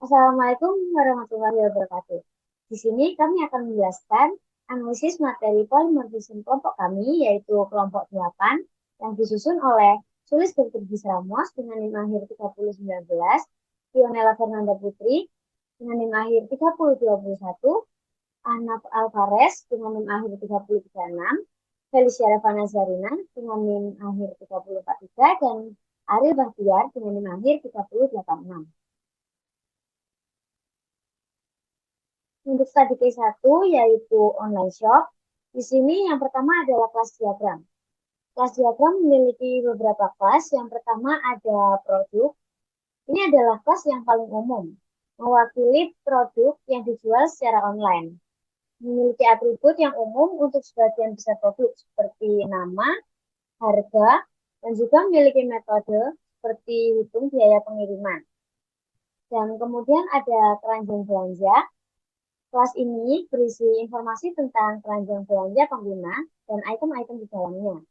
Assalamualaikum warahmatullahi wabarakatuh. Di sini kami akan menjelaskan analisis materi polimorfisme kelompok kami, yaitu kelompok 8, yang disusun oleh Sulis Bertergis Ramos dengan NIM akhir 3019, Fionela Fernanda Putri dengan NIM akhir 3021, Ana Alvarez dengan NIM akhir 3036, Felicia Ravana Zarina dengan NIM akhir 3043, dan Ariel Bahtiar dengan NIM akhir 3086. Untuk studi K1 yaitu online shop. Di sini yang pertama adalah kelas diagram. Kelas diagram memiliki beberapa kelas. Yang pertama ada produk. Ini adalah kelas yang paling umum, mewakili produk yang dijual secara online. Memiliki atribut yang umum untuk sebagian besar produk seperti nama, harga, dan juga memiliki metode seperti hitung biaya pengiriman. Dan kemudian ada keranjang belanja. Kelas ini berisi informasi tentang keranjang belanja pengguna dan item-item di dalamnya.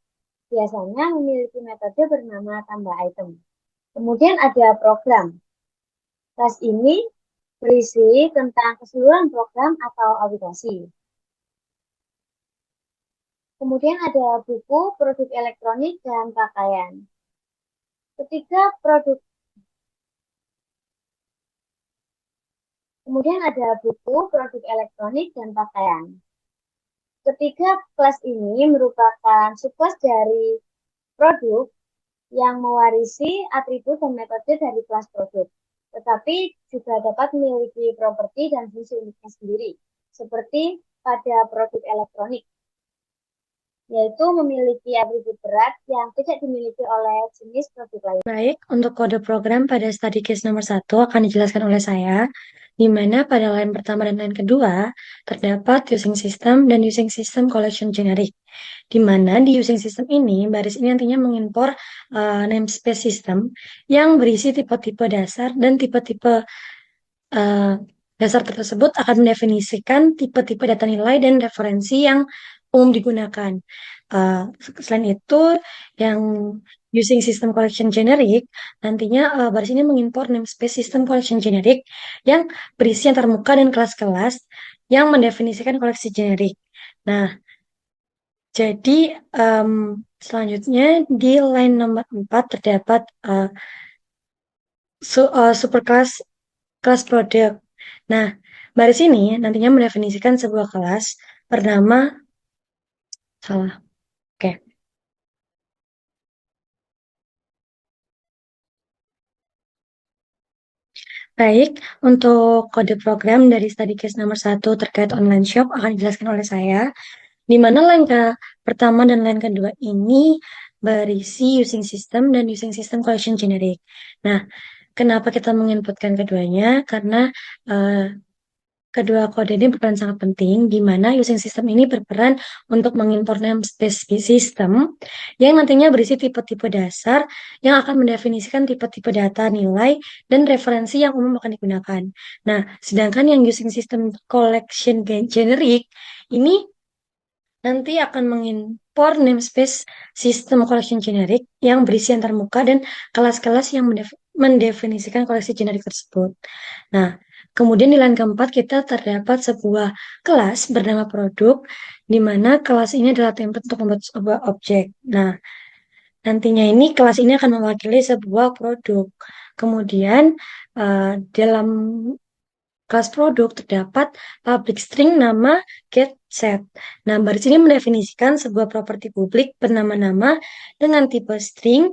Biasanya memiliki metode bernama tambah item. Kemudian ada program. Kelas ini berisi tentang keseluruhan program atau aplikasi. Kemudian ada buku, produk elektronik, dan pakaian. Ketika produk Kemudian ada buku, produk elektronik, dan pakaian. Ketiga kelas ini merupakan subkelas dari produk yang mewarisi atribut dan metode dari kelas produk, tetapi juga dapat memiliki properti dan fungsi uniknya sendiri, seperti pada produk elektronik, yaitu memiliki atribut berat yang tidak dimiliki oleh jenis produk lain. Baik, untuk kode program pada study case nomor 1 akan dijelaskan oleh saya, di mana pada line pertama dan line kedua terdapat using system dan using system collection generic. Di mana di using system ini, baris ini nantinya mengimpor namespace system yang berisi tipe-tipe dasar dan tipe-tipe dasar tersebut akan mendefinisikan tipe-tipe data nilai dan referensi yang umum digunakan. Uh, Selain itu, yang using system collection generic, nantinya baris ini mengimpor namespace system collection generic yang berisi antarmuka dan kelas-kelas yang mendefinisikan koleksi generik. Nah, jadi selanjutnya di line nomor 4 terdapat superclass kelas produk. Nah, baris ini nantinya mendefinisikan sebuah kelas bernama salah. Oke. Baik, untuk kode program dari study case nomor 1 terkait online shop akan dijelaskan oleh saya, di mana line pertama dan line kedua ini berisi using system dan using system collection generic. Nah, kenapa kita menginputkan keduanya? Karena kedua kode ini berperan sangat penting, di mana using system ini berperan untuk mengimport namespace system yang nantinya berisi tipe-tipe dasar yang akan mendefinisikan tipe-tipe data nilai dan referensi yang umum akan digunakan. Nah, sedangkan yang using system collection generic ini nanti akan mengimpor namespace system collection generic yang berisi antarmuka dan kelas-kelas yang mendefinisikan koleksi generik tersebut. Nah, kemudian di line keempat kita terdapat sebuah kelas bernama produk, di mana kelas ini adalah template untuk membuat sebuah objek. Nah, nantinya ini kelas ini akan mewakili sebuah produk. Kemudian dalam kelas produk terdapat public string nama getSet. Nah, baris ini mendefinisikan sebuah properti publik bernama nama dengan tipe string.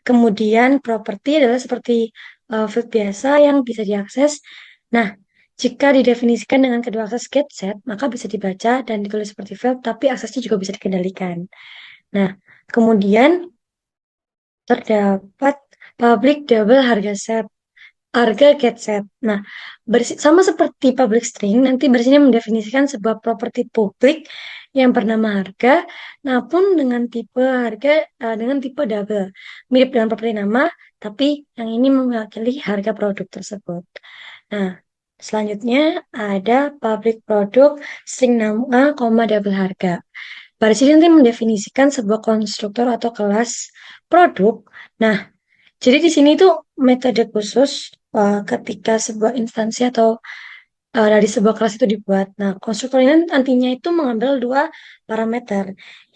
Kemudian properti adalah seperti field biasa yang bisa diakses. Nah, jika didefinisikan dengan kedua akses getSet, maka bisa dibaca dan ditulis seperti field, tapi aksesnya juga bisa dikendalikan. Nah, kemudian terdapat public double harga get set. Nah, sama seperti public string, nanti baris ini mendefinisikan sebuah properti publik yang bernama harga, namun dengan tipe harga dengan tipe double, mirip dengan properti nama, tapi yang ini mewakili harga produk tersebut. Nah, selanjutnya ada public produk string nama, double harga. Baris ini nanti mendefinisikan sebuah konstruktor atau kelas produk. Nah, jadi di sini tuh metode khusus ketika sebuah instansi atau dari sebuah kelas itu dibuat. Nah, konstruktor ini nantinya itu mengambil dua parameter,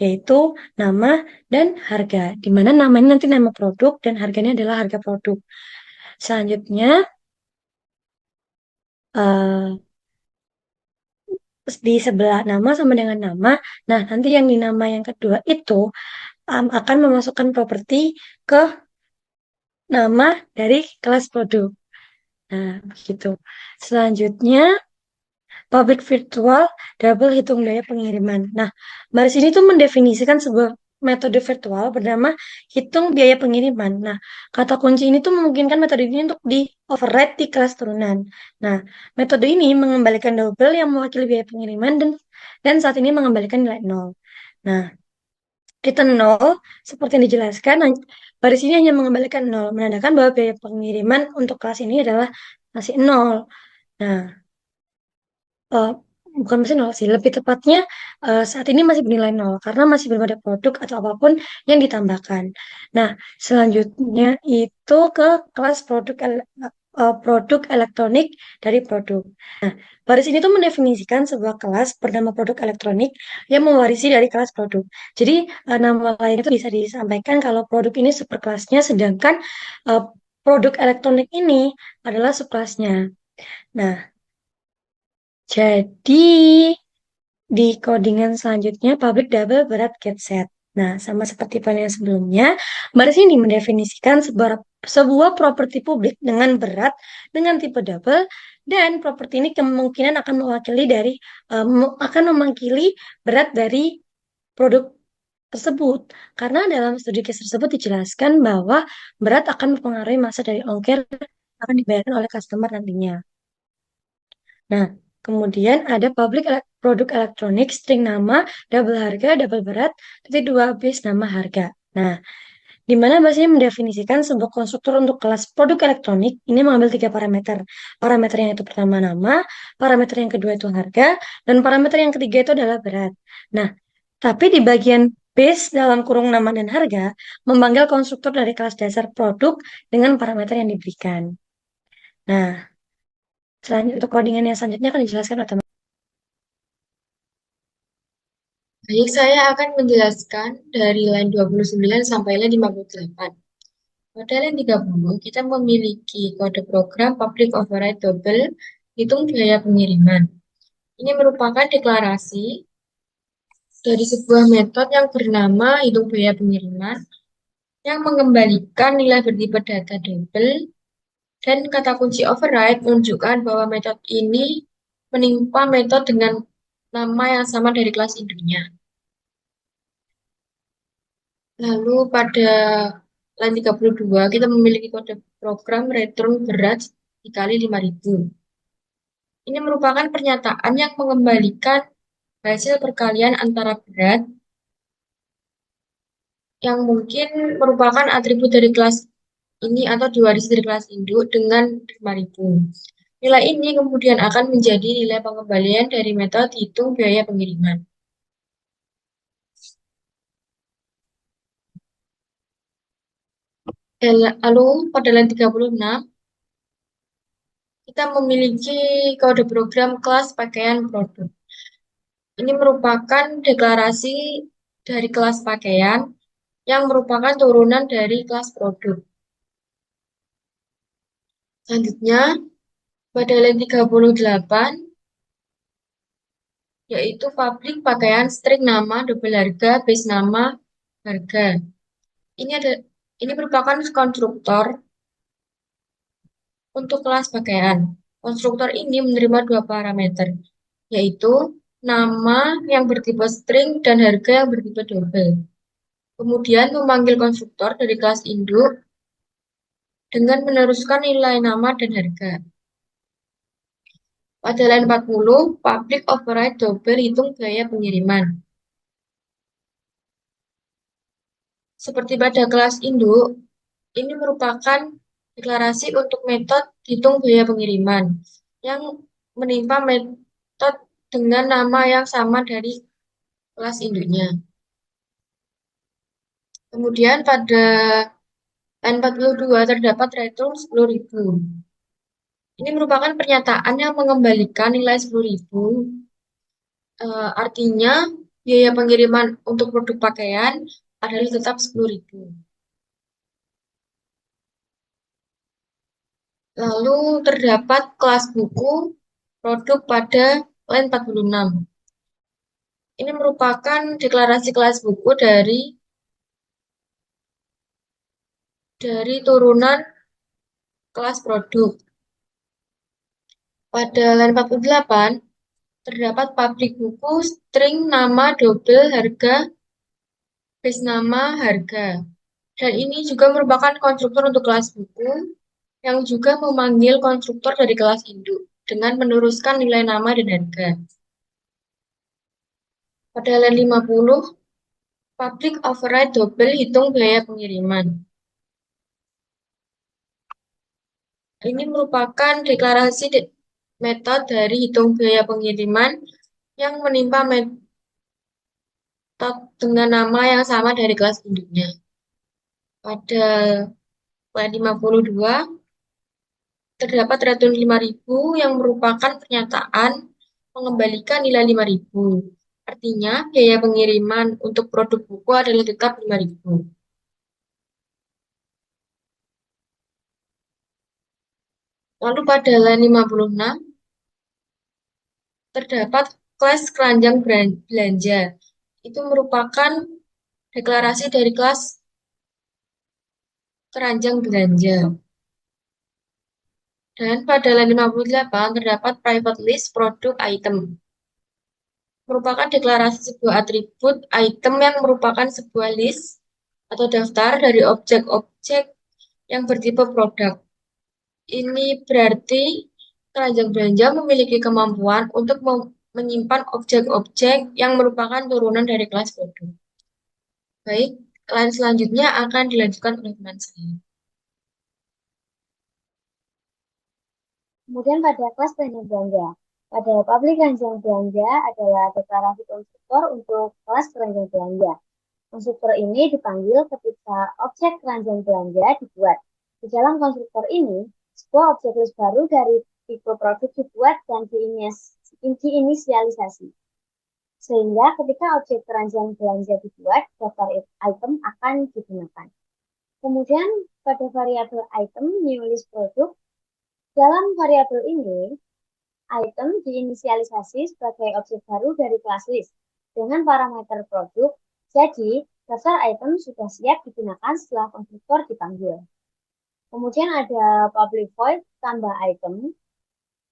yaitu nama dan harga. Di mana namanya nanti nama produk dan harganya adalah harga produk. Selanjutnya, eh, di sebelah nama sama dengan nama. Nah, nanti yang di nama yang kedua itu akan memasukkan properti ke nama dari kelas produk. Nah, begitu. Selanjutnya, public virtual double hitung daya pengiriman. Nah, Mbak sini tuh mendefinisikan sebuah metode virtual bernama hitung biaya pengiriman. Nah, kata kunci ini tuh memungkinkan metode ini untuk di override di kelas turunan. Nah, metode ini mengembalikan double yang mewakili biaya pengiriman dan saat ini mengembalikan nilai nol. Nah, return nol seperti yang dijelaskan, baris ini hanya mengembalikan nol, menandakan bahwa biaya pengiriman untuk kelas ini adalah masih nol. Nah, eh, bukan masih nol sih, lebih tepatnya saat ini masih bernilai nol karena masih belum ada produk atau apapun yang ditambahkan. Nah, selanjutnya itu ke kelas produk elektronik dari produk. Nah, baris ini tuh mendefinisikan sebuah kelas bernama produk elektronik yang mewarisi dari kelas produk. Jadi, nama lain itu bisa disampaikan kalau produk ini superkelasnya, sedangkan eh, produk elektronik ini adalah subkelasnya. Nah, jadi di codingan selanjutnya, public double berat get set. Nah, sama seperti yang sebelumnya, baris ini mendefinisikan sebuah properti publik dengan berat dengan tipe double, dan properti ini kemungkinan akan akan mewakili berat dari produk tersebut. Karena dalam studi case tersebut dijelaskan bahwa berat akan mempengaruhi massa dari ongkir yang akan dibayarkan oleh customer nantinya. Nah, kemudian ada produk elektronik, string nama, double harga, double berat, titik dua base nama harga. Nah, di mana bahasanya mendefinisikan sebuah konstruktor untuk kelas produk elektronik ini mengambil tiga parameter. Parameter yang itu pertama nama, parameter yang kedua itu harga, dan parameter yang ketiga itu adalah berat. Nah, tapi di bagian base dalam kurung nama dan harga, memanggil konstruktor dari kelas dasar produk dengan parameter yang diberikan. Nah, selanjutnya untuk codingan yang selanjutnya akan dijelaskan oleh teman. Baik, saya akan menjelaskan dari line 29 sampai line 58. Pada line 30, kita memiliki kode program public override double hitung biaya pengiriman. Ini merupakan deklarasi dari sebuah metode yang bernama hitung biaya pengiriman yang mengembalikan nilai bertipe data double, dan kata kunci override menunjukkan bahwa metode ini menimpa metode dengan nama yang sama dari kelas induknya. Lalu pada line 32 kita memiliki kode program return berat dikali 5.000. Ini merupakan pernyataan yang mengembalikan hasil perkalian antara berat yang mungkin merupakan atribut dari kelas ini atau diwarisi dari kelas induk dengan 5.000. Nilai ini kemudian akan menjadi nilai pengembalian dari metode hitung biaya pengiriman. Lalu pada line 36 kita memiliki kode program kelas pakaian produk. Ini merupakan deklarasi dari kelas pakaian yang merupakan turunan dari kelas produk. Selanjutnya, pada line 38, yaitu publik pakaian string nama, double harga, base nama, harga. Ini merupakan konstruktor untuk kelas pakaian. Konstruktor ini menerima dua parameter, yaitu nama yang bertipe string dan harga yang bertipe double. Kemudian memanggil konstruktor dari kelas induk dengan meneruskan nilai nama dan harga. Pada line 40, public override double hitung biaya pengiriman. Seperti pada kelas induk, ini merupakan deklarasi untuk metode hitung biaya pengiriman yang menimpa metode dengan nama yang sama dari kelas induknya. Kemudian pada line 42 terdapat return 10.000. Ini merupakan pernyataan yang mengembalikan nilai 10.000. Artinya biaya pengiriman untuk produk pakaian adalah tetap 10.000. Lalu terdapat kelas buku produk pada line 46. Ini merupakan deklarasi kelas buku dari turunan kelas produk. Pada line 48 terdapat pabrik buku, string, nama, double, harga, base nama, harga. Dan ini juga merupakan konstruktor untuk kelas buku yang juga memanggil konstruktor dari kelas induk dengan meneruskan nilai nama dan harga. Pada line 50, pabrik override double hitung biaya pengiriman. Ini merupakan deklarasi metode dari hitung biaya pengiriman yang menimpa metode dengan nama yang sama dari kelas induknya. Pada line 52, terdapat return 5.000 yang merupakan pernyataan mengembalikan nilai 5.000. Artinya, biaya pengiriman untuk produk buku adalah tetap 5.000. Lalu pada line 56, terdapat kelas keranjang belanja. Itu merupakan deklarasi dari kelas keranjang belanja. Dan pada line 58 terdapat private list produk item. Merupakan deklarasi sebuah atribut item yang merupakan sebuah list atau daftar dari objek-objek yang bertipe produk. Ini berarti keranjang belanja memiliki kemampuan untuk menyimpan objek-objek yang merupakan turunan dari kelas produk. Baik, line selanjutnya akan dilanjutkan oleh teman saya. Kemudian pada kelas keranjang belanja. Pada pabrik keranjang belanja adalah deklarasi konstruktor untuk kelas keranjang belanja. Konstruktor ini dipanggil ketika objek keranjang belanja dibuat. Di dalam konstruktor ini, sebuah objek list baru dari tipe produk dibuat dan diinisialisasi. Sehingga ketika objek keranjang belanja dibuat, daftar item akan digunakan. Kemudian pada variabel item new list produk, dalam variabel ini, item diinisialisasi sebagai objek baru dari kelas list dengan parameter produk. Jadi, daftar item sudah siap digunakan setelah konstruktor dipanggil. Kemudian ada public void tambah item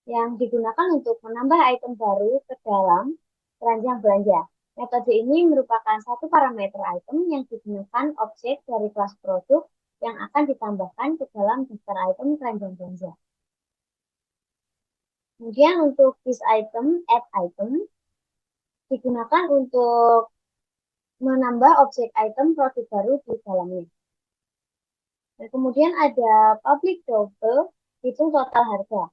yang digunakan untuk menambah item baru ke dalam keranjang belanja. Metode ini merupakan satu parameter item yang digunakan objek dari kelas produk yang akan ditambahkan ke dalam daftar item keranjang belanja. Kemudian untuk this item, add item, digunakan untuk menambah objek item produk baru di dalamnya. Dan kemudian ada public double, hitung total harga.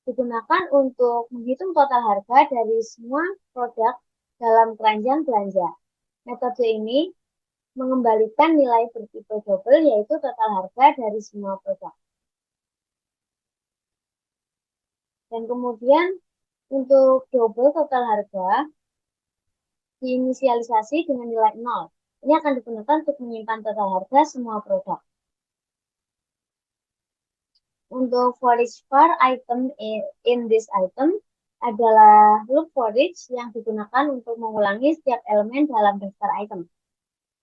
Digunakan untuk menghitung total harga dari semua produk dalam keranjang belanja. Metode ini mengembalikan nilai bertipe double, yaitu total harga dari semua produk. Dan kemudian untuk double total harga diinisialisasi dengan nilai 0. Ini akan digunakan untuk menyimpan total harga semua produk. Untuk for each var item in this item adalah loop for each yang digunakan untuk mengulangi setiap elemen dalam daftar item,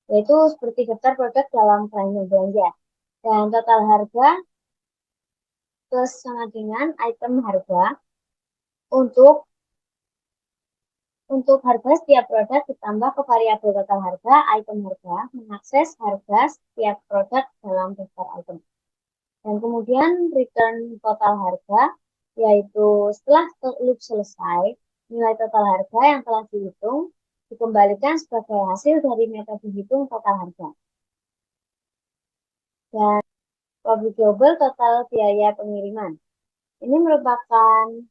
yaitu seperti daftar produk dalam keranjang belanja. Dan total harga plus sama dengan item harga untuk harga setiap produk ditambah ke variabel total harga, item harga, mengakses harga setiap produk dalam daftar item. Dan kemudian return total harga, yaitu setelah loop selesai, nilai total harga yang telah dihitung dikembalikan sebagai hasil dari metode hitung total harga. Dan public double total biaya pengiriman. Ini merupakan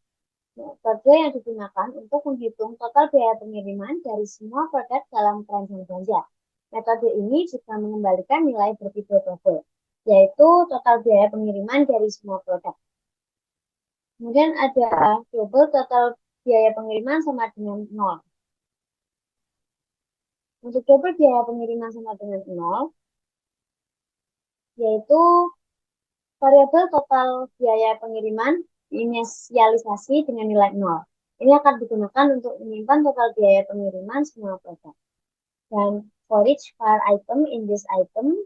metode yang digunakan untuk menghitung total biaya pengiriman dari semua produk dalam keranjang belanja. Metode ini juga mengembalikan nilai bertipe double, yaitu total biaya pengiriman dari semua produk. Kemudian ada double total biaya pengiriman sama dengan 0. Untuk double biaya pengiriman sama dengan 0, yaitu variabel total biaya pengiriman diinisialisasi dengan nilai 0. Ini akan digunakan untuk menyimpan total biaya pengiriman semua produk. Dan for each file item in this item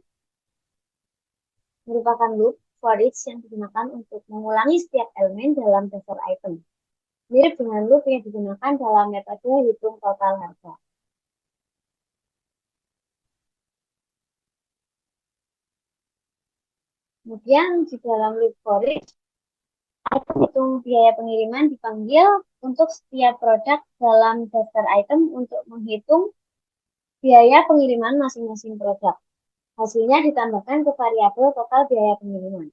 merupakan loop for each yang digunakan untuk mengulangi setiap elemen dalam daftar item. Mirip dengan loop yang digunakan dalam metode hitung total harga. Kemudian di dalam loop for each, item hitung biaya pengiriman dipanggil untuk setiap produk dalam daftar item untuk menghitung biaya pengiriman masing-masing produk. Hasilnya ditambahkan ke variabel total biaya pengiriman.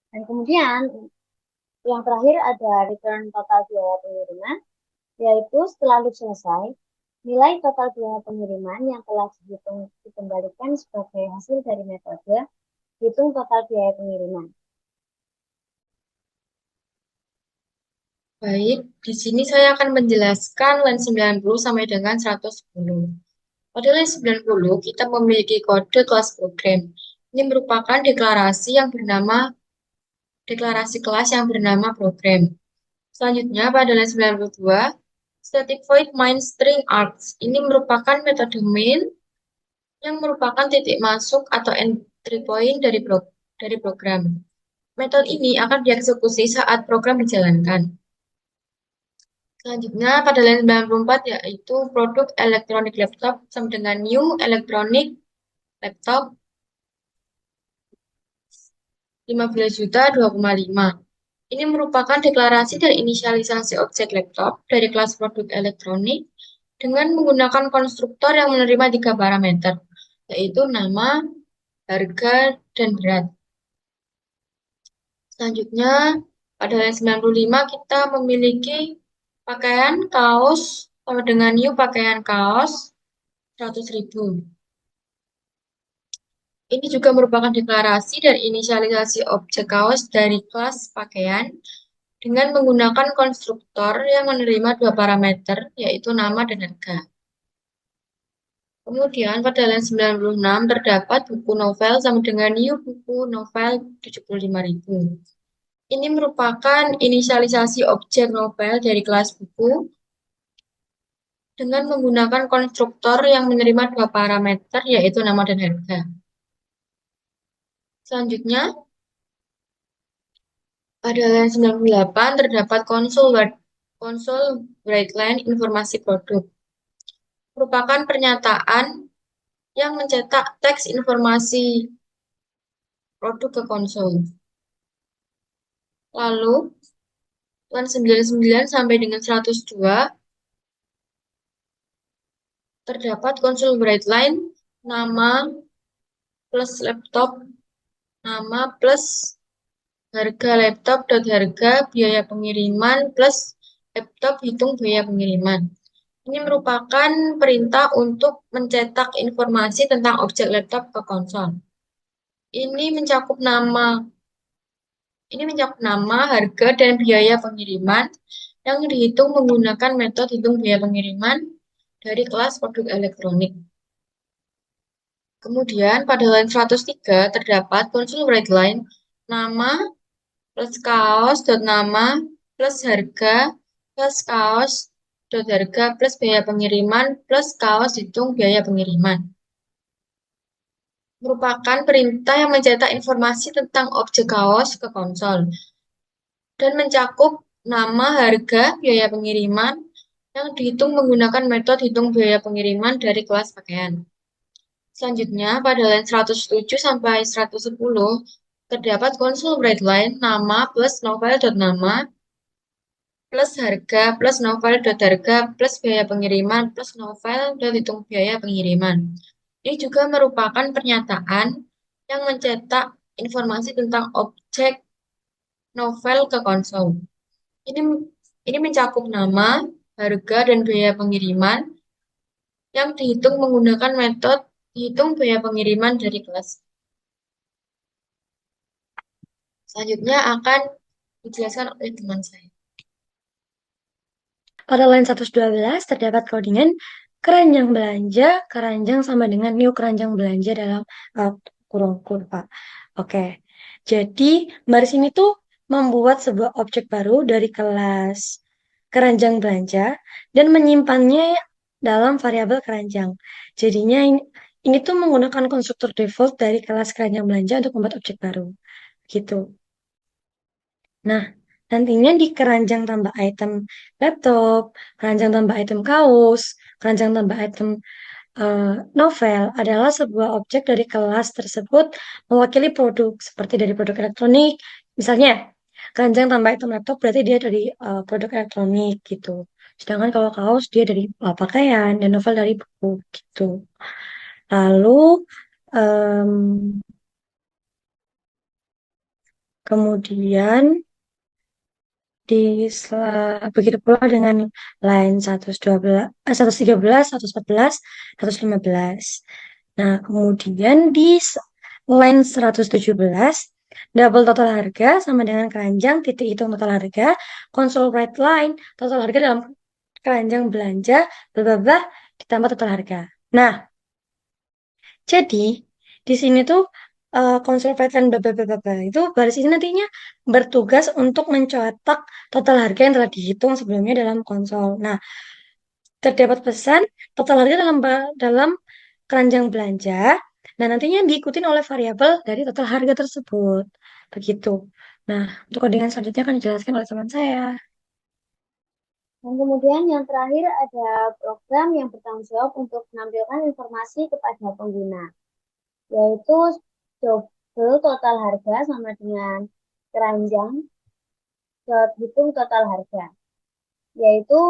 Dan kemudian yang terakhir ada return total biaya pengiriman, yaitu setelah loop selesai, nilai total biaya pengiriman yang telah dihitung dikembalikan sebagai hasil dari metode hitung total biaya pengiriman. Baik, di sini saya akan menjelaskan line 90 sampai dengan 110. Pada line 90, kita memiliki kode kelas program. Ini merupakan deklarasi kelas yang bernama program. Selanjutnya, pada line 92, static void main string args. Ini merupakan metode main yang merupakan titik masuk atau entry point dari program. Metode ini akan dieksekusi saat program dijalankan. Selanjutnya, pada line 94 yaitu produk elektronik laptop sama dengan new electronic laptop 15.2,5. Ini merupakan deklarasi dan inisialisasi objek laptop dari kelas produk elektronik dengan menggunakan konstruktor yang menerima 3 parameter, yaitu nama, harga, dan berat. Selanjutnya, pada line 95 kita memiliki pakaian kaos sama dengan new pakaian kaos 100.000. Ini juga merupakan deklarasi dan inisialisasi objek kaos dari kelas pakaian dengan menggunakan konstruktor yang menerima 2 parameter, yaitu nama dan harga. Kemudian pada line 96 terdapat buku novel sama dengan new buku novel 75.000. Ini merupakan inisialisasi objek novel dari kelas buku dengan menggunakan konstruktor yang menerima 2 parameter, yaitu nama dan harga. Selanjutnya, pada line 98 terdapat konsol WriteLine informasi produk. Merupakan pernyataan yang mencetak teks informasi produk ke konsol. Lalu, line 99 sampai dengan 102 terdapat konsol WriteLine nama plus laptop, nama plus harga laptop dot harga biaya pengiriman plus laptop hitung biaya pengiriman. Ini merupakan perintah untuk mencetak informasi tentang objek laptop ke konsol. Ini mencakup nama, harga, dan biaya pengiriman yang dihitung menggunakan metode hitung biaya pengiriman dari kelas produk elektronik. Kemudian pada line 103 terdapat konsol WriteLine nama plus kaos dot nama plus harga plus kaos dot harga plus biaya pengiriman plus kaos hitung biaya pengiriman. Merupakan perintah yang mencetak informasi tentang objek kaos ke konsol dan mencakup nama, harga, biaya pengiriman yang dihitung menggunakan metode hitung biaya pengiriman dari kelas pakaian. Selanjutnya, pada line 107 sampai 110 terdapat konsol WriteLine nama plus novel.nama plus harga plus novel.harga plus biaya pengiriman plus novel.hitung biaya pengiriman. Ini juga merupakan pernyataan yang mencetak informasi tentang objek novel ke konsol. Ini mencakup nama, harga, dan biaya pengiriman yang dihitung menggunakan metode hitung biaya pengiriman dari kelas. Selanjutnya akan dijelaskan oleh teman saya. Pada line 112 terdapat codingan keranjang belanja, keranjang sama dengan new keranjang belanja dalam kurung kurva. Oke, jadi baris ini tuh membuat sebuah objek baru dari kelas keranjang belanja dan menyimpannya dalam variabel keranjang. Jadinya ini tuh menggunakan konstruktor default dari kelas keranjang belanja untuk membuat objek baru. Gitu. Nah, nantinya di keranjang tambah item laptop, keranjang tambah item kaos, keranjang tambah item novel adalah sebuah objek dari kelas tersebut mewakili produk seperti dari produk elektronik. Misalnya, keranjang tambah item laptop berarti dia dari produk elektronik gitu. Sedangkan kalau kaos dia dari pakaian dan novel dari buku gitu. Lalu em, kemudian begitu pula dengan line 112, 113, 114, 115. Nah, kemudian di line 117, double total harga sama dengan keranjang, titik hitung total harga, console write line, total harga dalam keranjang belanja, bla bla bla, ditambah total harga. Nah, jadi di sini tuh konsol Fedline bla bla bla bla bla itu baris ini nantinya bertugas untuk mencetak total harga yang telah dihitung sebelumnya dalam konsol. Nah, terdapat pesan total harga dalam keranjang belanja dan nantinya diikutin oleh variabel dari total harga tersebut. Begitu. Nah, untuk codingan selanjutnya akan dijelaskan oleh teman saya. Dan kemudian yang terakhir ada program yang bertanggung jawab untuk menampilkan informasi kepada pengguna, yaitu double total harga sama dengan keranjang dot hitung total harga, yaitu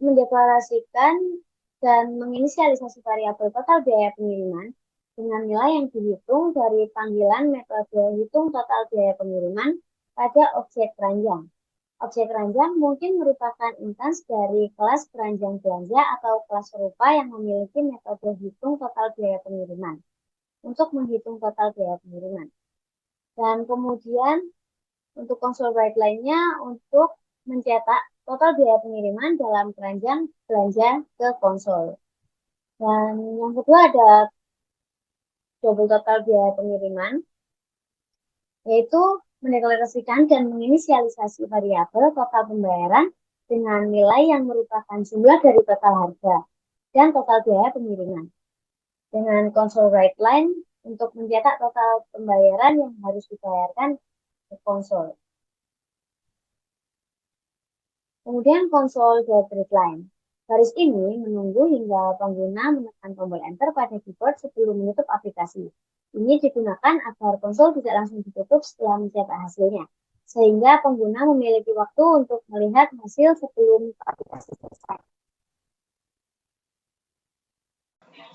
mendeklarasikan dan menginisialisasi variabel total biaya pengiriman dengan nilai yang dihitung dari panggilan metode hitung total biaya pengiriman pada objek keranjang. Objek keranjang mungkin merupakan instans dari kelas keranjang belanja atau kelas serupa yang memiliki metode hitung total biaya pengiriman untuk menghitung total biaya pengiriman. Dan kemudian untuk konsol write lainnya untuk mencetak total biaya pengiriman dalam keranjang belanja ke konsol. Dan yang kedua ada double total biaya pengiriman, yaitu mendeklarasikan dan menginisialisasi variabel total pembayaran dengan nilai yang merupakan jumlah dari total harga dan total biaya pengiriman. Dengan console write line untuk mencetak total pembayaran yang harus dibayarkan ke konsol. Kemudian konsol get line. Baris ini menunggu hingga pengguna menekan tombol enter pada keyboard sebelum menutup aplikasi. Ini digunakan agar konsol tidak langsung ditutup setelah mencetak hasilnya, sehingga pengguna memiliki waktu untuk melihat hasil sebelum aplikasi selesai.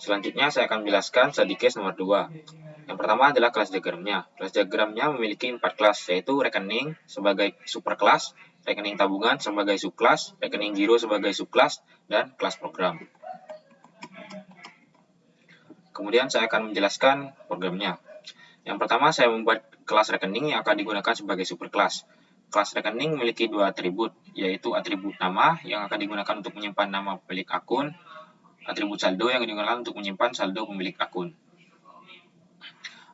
Selanjutnya saya akan menjelaskan study case nomor 2. Yang pertama adalah kelas diagramnya. Kelas diagramnya memiliki 4 kelas, yaitu rekening sebagai superkelas, rekening tabungan sebagai subkelas, rekening giro sebagai subkelas, dan kelas program. Kemudian saya akan menjelaskan programnya. Yang pertama saya membuat kelas rekening yang akan digunakan sebagai superkelas. Kelas rekening memiliki 2 atribut, yaitu atribut nama yang akan digunakan untuk menyimpan nama pemilik akun, atribut saldo yang digunakan untuk menyimpan saldo pemilik akun.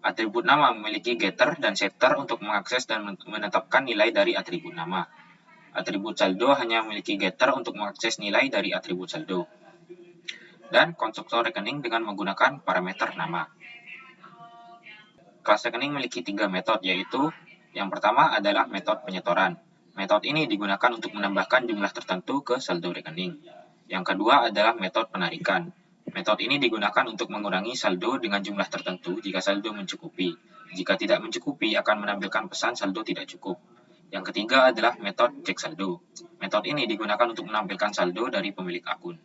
Atribut nama memiliki getter dan setter untuk mengakses dan menetapkan nilai dari atribut nama. Atribut saldo hanya memiliki getter untuk mengakses nilai dari atribut saldo. Dan konstruktor rekening dengan menggunakan parameter nama. Kelas rekening memiliki 3 metode, yaitu yang pertama adalah metode penyetoran. Metode ini digunakan untuk menambahkan jumlah tertentu ke saldo rekening. Yang kedua adalah metode penarikan. Metode ini digunakan untuk mengurangi saldo dengan jumlah tertentu jika saldo mencukupi. Jika tidak mencukupi, akan menampilkan pesan saldo tidak cukup. Yang ketiga adalah metode cek saldo. Metode ini digunakan untuk menampilkan saldo dari pemilik akun.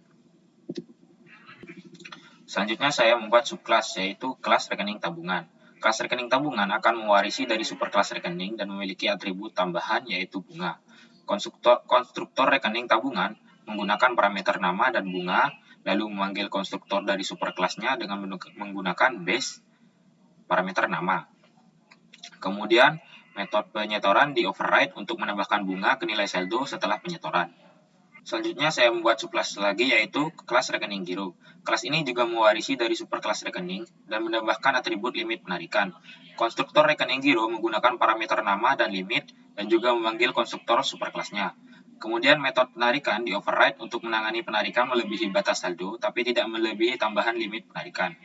Selanjutnya saya membuat subkelas, yaitu kelas rekening tabungan. Kelas rekening tabungan akan mewarisi dari superkelas rekening dan memiliki atribut tambahan, yaitu bunga. Konstruktor rekening tabungan menggunakan parameter nama dan bunga, lalu memanggil konstruktor dari superkelasnya dengan menggunakan base parameter nama. Kemudian Metode penyetoran di override untuk menambahkan bunga ke nilai saldo setelah penyetoran. Selanjutnya saya membuat subclass lagi yaitu kelas rekening giro. Kelas ini juga mewarisi dari superkelas rekening dan menambahkan atribut limit penarikan. Konstruktor rekening giro menggunakan parameter nama dan limit dan juga memanggil konstruktor superkelasnya. Kemudian metode penarikan di override untuk menangani penarikan melebihi batas saldo tapi tidak melebihi tambahan limit penarikan.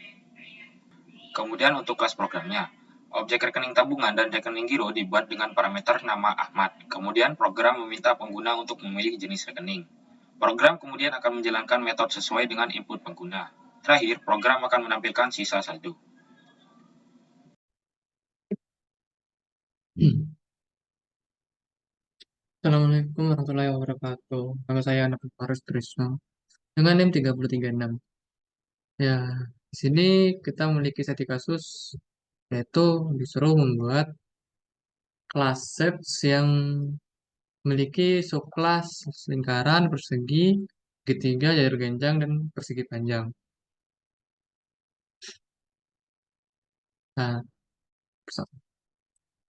Kemudian untuk kelas programnya, objek rekening tabungan dan rekening giro dibuat dengan parameter nama Ahmad. Kemudian program meminta pengguna untuk memilih jenis rekening. Program kemudian akan menjalankan metode sesuai dengan input pengguna. Terakhir, program akan menampilkan sisa saldo. Assalamualaikum warahmatullahi wabarakatuh. Nama saya Anak Faris Trisno dengan NIM 336. Ya, di sini kita memiliki satu kasus yaitu disuruh membuat kelas sets yang memiliki subkelas lingkaran, persegi, segitiga, jalur genjang, dan persegi panjang. Nah,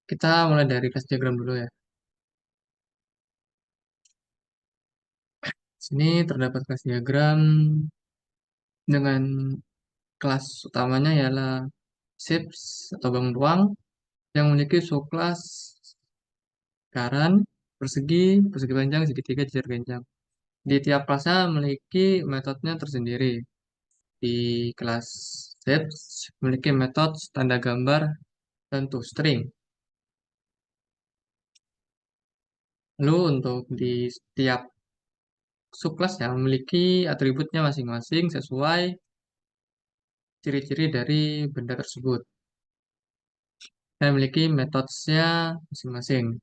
kita mulai dari kelas diagram dulu ya. Di sini terdapat kelas diagram dengan kelas utamanya ialah shapes atau bangun ruang yang memiliki subkelas lingkaran, persegi, persegi panjang, segitiga, jajar genjang. Di tiap kelasnya memiliki metodenya tersendiri. Di kelas shapes memiliki metode tanda gambar dan toString. Lalu untuk di setiap subkelasnya memiliki atributnya masing-masing sesuai ciri-ciri dari benda tersebut. Dan memiliki metodenya masing-masing.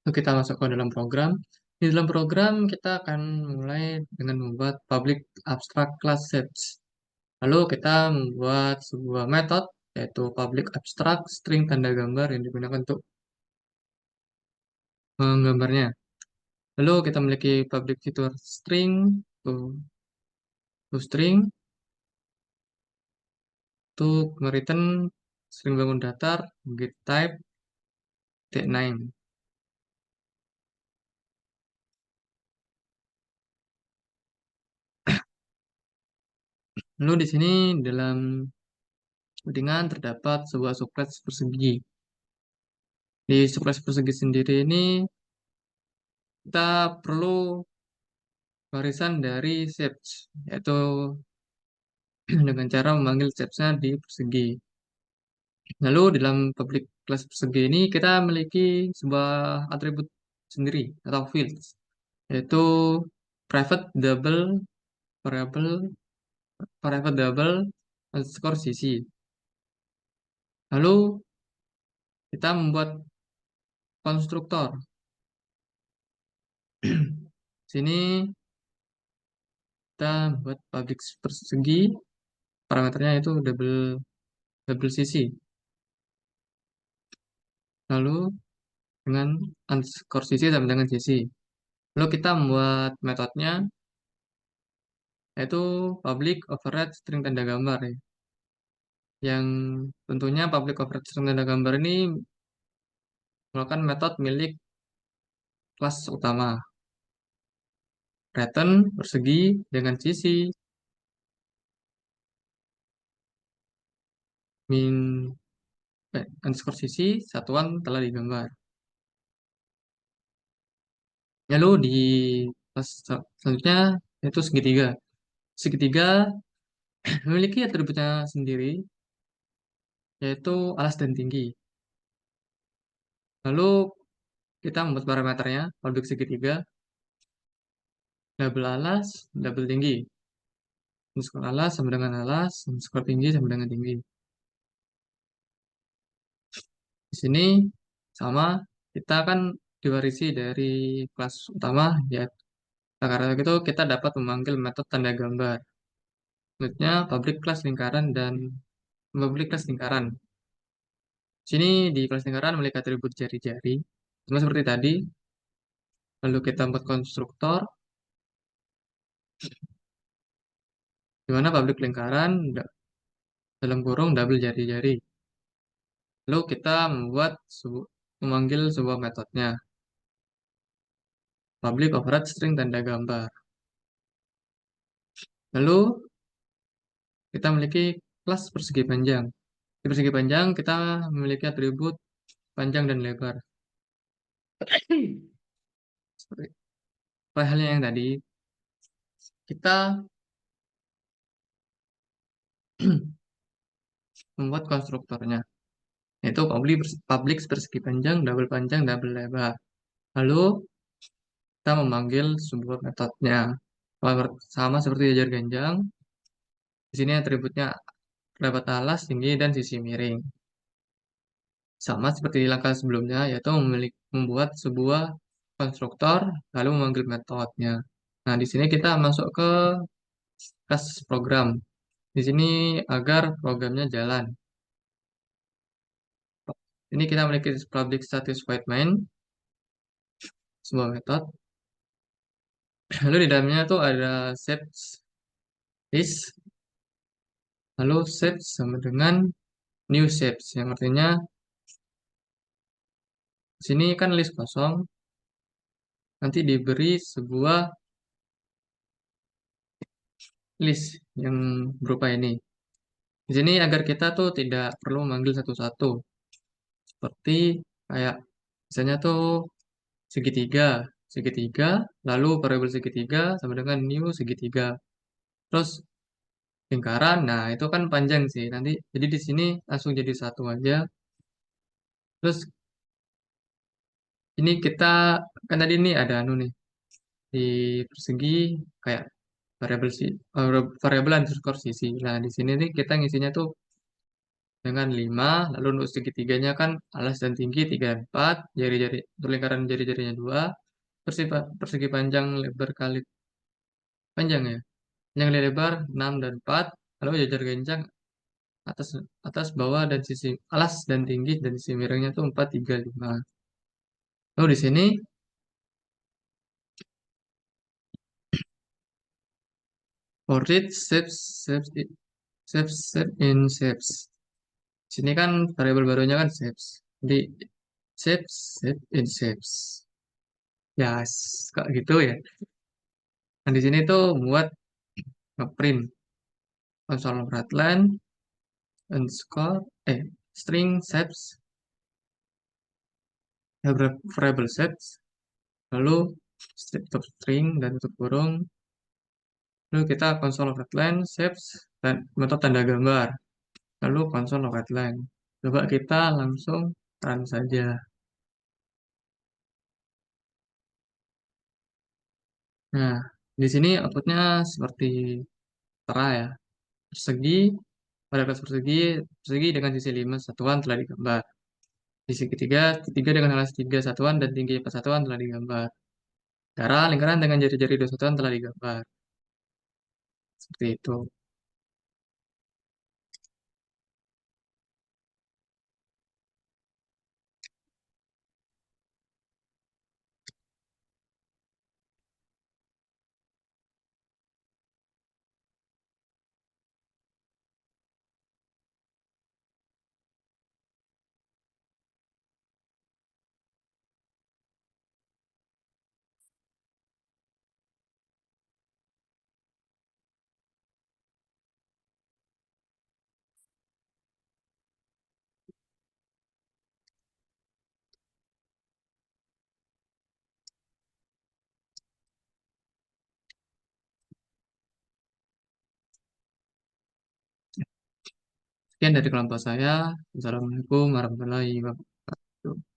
Lalu kita masuk ke dalam program. Di dalam program kita akan mulai dengan membuat public abstract class sets. Lalu kita membuat sebuah metode yaitu public abstract string tanda gambar yang digunakan untuk menggambarnya. Lalu kita memiliki public fitur string to string untuk return string bangun datar get type t9. Lalu di sini dalam codingan terdapat sebuah subclass persegi. Di subclass persegi sendiri ini kita perlu barisan dari shapes, yaitu dengan cara memanggil shapes-nya di persegi. Lalu dalam public class persegi ini kita memiliki sebuah atribut sendiri atau fields, yaitu private double variable private double underscore cc. Lalu kita membuat konstruktor. Sini kita buat public persegi, parameternya itu double cc. Lalu dengan underscore cc sama dengan cc. Lalu kita membuat metodenya yaitu public override string tanda gambar ya. Yang tentunya public override string tanda gambar ini melakukan metode milik kelas utama. Return persegi dengan sisi min underscore sisi satuan telah digambar. Lalu di kelas selanjutnya yaitu segitiga. Segitiga memiliki atributnya sendiri yaitu alas dan tinggi. Lalu kita membuat parameternya public segitiga double alas, double tinggi. Underscore alas sama dengan alas, underscore tinggi sama dengan tinggi. Di sini sama kita kan diwarisi dari kelas utama ya. Nah, karena itu kita dapat memanggil metode tanda gambar. Metodenya public class lingkaran dan public class lingkaran. Sini di kelas lingkaran memiliki atribut jari-jari. Sama seperti tadi. Lalu kita buat konstruktor. Di mana public lingkaran dalam kurung double jari-jari. Lalu kita memanggil sebuah metodenya, public override string tanda gambar. Lalu kita memiliki kelas persegi panjang. Di persegi panjang kita memiliki atribut panjang dan lebar. Seperti halnya yang tadi, kita membuat konstruktornya, yaitu public persegi panjang, double panjang, double lebar. Lalu kita memanggil sebuah metodenya. Sama seperti jajar ganjang, di sini atributnya lebar alas, tinggi, dan sisi miring. Sama seperti di langkah sebelumnya, yaitu membuat sebuah konstruktor, lalu memanggil metodenya. Nah, di sini kita masuk ke kelas program. Di sini agar programnya jalan. Ini kita memiliki public static void main, sebuah metode. Lalu di dalamnya tuh ada set list, lalu set sama dengan new shapes, yang artinya di sini kan list kosong, nanti diberi sebuah list yang berupa ini. Di sini agar kita tuh tidak perlu memanggil satu-satu, seperti kayak misalnya tuh segitiga, segitiga, lalu variabel segitiga sama dengan new segitiga. Terus lingkaran, nah itu kan panjang sih. Nanti jadi di sini langsung jadi satu aja. Terus ini kita kan tadi ini ada anu nih di persegi kayak variabel variabel underscore sisi. Nah di sini nih kita ngisinya tuh dengan 5, lalu untuk segitiganya kan alas dan tinggi 3 dan 4, jari-jari untuk lingkaran jari-jarinya 2, persegi panjang lebar kali panjang ya. Panjang kali lebar 6 dan 4, lalu jajar ganjang atas atas bawah dan sisi alas dan tinggi dan sisi miringnya tuh 4 3 5. Lalu di sini for each shape in shapes. Sini kan variabel barunya kan shapes. Jadi shape in shapes. Ya, kok gitu ya. Nah, di sini tuh buat ngeprint console line underscore string shapes variable shapes, lalu tutup string dan tutup kurung, lalu kita console line shapes dan metode tanda gambar, lalu console line. Coba kita langsung run saja. Nah, di sini outputnya seperti tera ya. Persegi, pada kelas persegi, persegi dengan sisi 5 satuan telah digambar. Sisi ketiga, ketiga dengan alas 3 satuan dan tinggi 4 satuan telah digambar. Cara lingkaran dengan jari-jari 2 satuan telah digambar. Seperti itu. Sekian dari kelompok saya. Assalamualaikum warahmatullahi wabarakatuh.